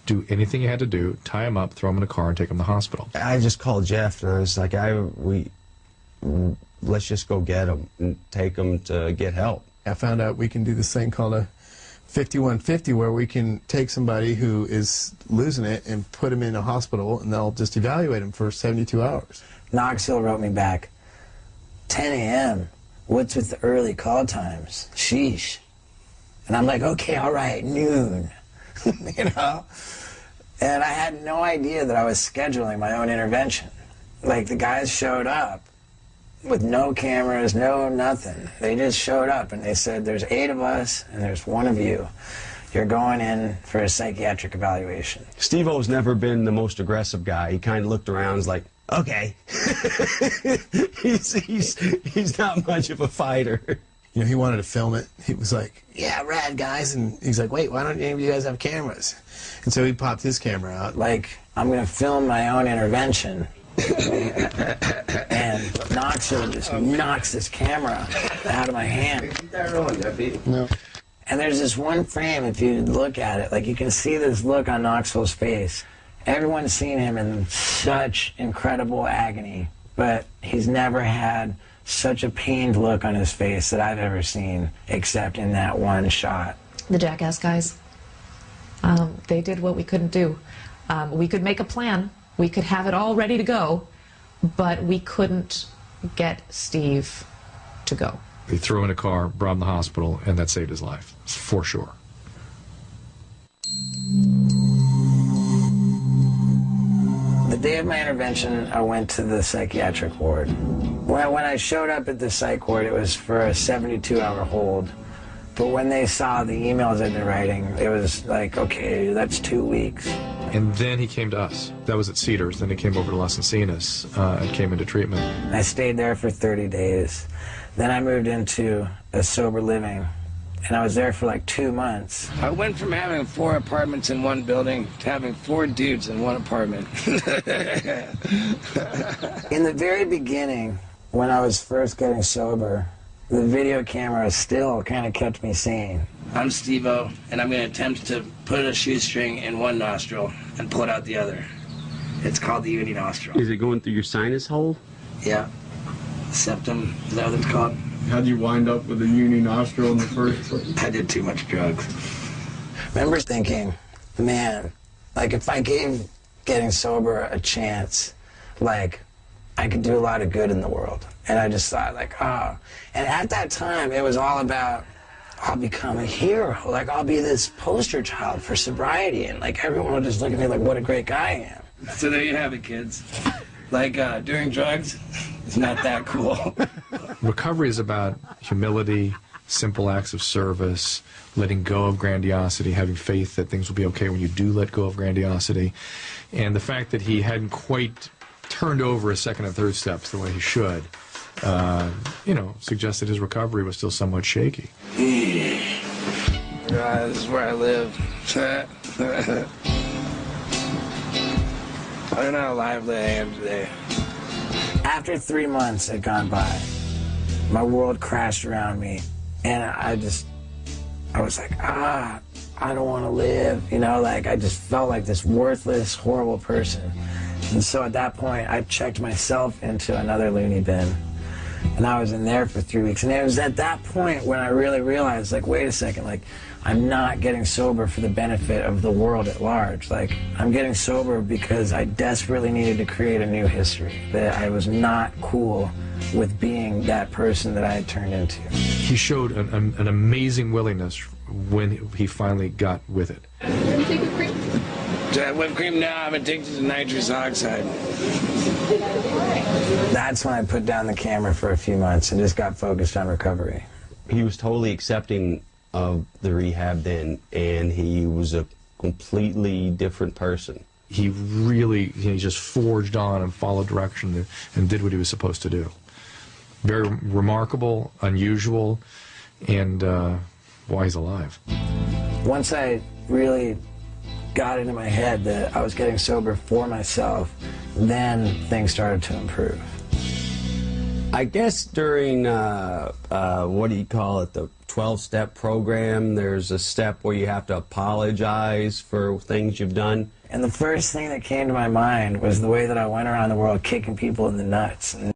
do anything you had to do, tie him up, throw him in a car, and take him to the hospital. I just called Jeff, and I was like, let's just go get him and take him to get help. I found out we can do this thing called a 5150, where we can take somebody who is losing it and put him in a hospital, and they'll just evaluate him for 72 hours. Knoxville wrote me back, 10 a.m., what's with the early call times? Sheesh. And I'm like, okay, all right, noon, you know? And I had no idea that I was scheduling my own intervention. Like, the guys showed up with no cameras, no nothing. They just showed up, and they said, there's 8 of us, and there's 1 of you. You're going in for a psychiatric evaluation. Steve-O's never been the most aggressive guy. He kind of looked around and was like, okay. he's not much of a fighter. You know, he wanted to film it. He was like, yeah, rad, guys. And he's like, wait, why don't any of you guys have cameras? And so he popped his camera out. Like, I'm going to film my own intervention. And Knoxville just knocks this camera out of my hand. No. And there's this one frame, if you look at it, like, you can see this look on Knoxville's face. Everyone's seen him in such incredible agony, but he's never had such a pained look on his face that I've ever seen, except in that one shot. The Jackass guys, they did what we couldn't do. We could make a plan, we could have it all ready to go, but we couldn't get Steve to go. They threw him in a car, brought him to the hospital, and that saved his life, for sure. The day of my intervention, I went to the psychiatric ward. When I showed up at the psych ward, it was for a 72-hour hold. But when they saw the emails I'd been writing, it was like, okay, that's 2 weeks. And then he came to us. That was at Cedars. Then he came over to Las Encinas and came into treatment. I stayed there for 30 days. Then I moved into a sober living, and I was there for like 2 months. I went from having 4 apartments in one building to having 4 dudes in one apartment. In the very beginning, when I was first getting sober, the video camera still kind of kept me sane. I'm Steve-O, and I'm going to attempt to put a shoestring in one nostril and pull it out the other. It's called the uni nostril. Is it going through your sinus hole? Yeah. Septum, is that what it's called? How'd you wind up with a uni nostril in the first place? I did too much drugs. I remember thinking, man, like, if I gave getting sober a chance, like, I could do a lot of good in the world. And I just thought, like, oh. And at that time, it was all about, I'll become a hero. Like, I'll be this poster child for sobriety. And, like, everyone will just look at me like, what a great guy I am. So there you have it, kids. Like, doing drugs is not that cool. Recovery is about humility, simple acts of service, letting go of grandiosity, having faith that things will be okay when you do let go of grandiosity. And the fact that he hadn't quite turned over his second and third steps the way he should, you know, suggested his recovery was still somewhat shaky. This is where I live. I don't know how lively I am today. After 3 months had gone by, my world crashed around me, and I was like, I don't want to live, you know, like, I just felt like this worthless, horrible person. And so at that point, I checked myself into another loony bin, and I was in there for 3 weeks. And it was at that point when I really realized, like, wait a second, like, I'm not getting sober for the benefit of the world at large. Like, I'm getting sober because I desperately needed to create a new history, that I was not cool with being that person that I had turned into. He showed an amazing willingness when he finally got with it. Can you take a cream? Whipped cream now, I'm addicted to nitrous oxide. That's when I put down the camera for a few months and just got focused on recovery. He was totally accepting of the rehab then, and he was a completely different person. He really, he just forged on and followed direction and did what he was supposed to do. Very remarkable, unusual, and why he's alive. Once I really got into my head that I was getting sober for myself, then things started to improve. I guess during, what do you call it, the 12-step program. There's a step where you have to apologize for things you've done. And the first thing that came to my mind was the way that I went around the world kicking people in the nuts.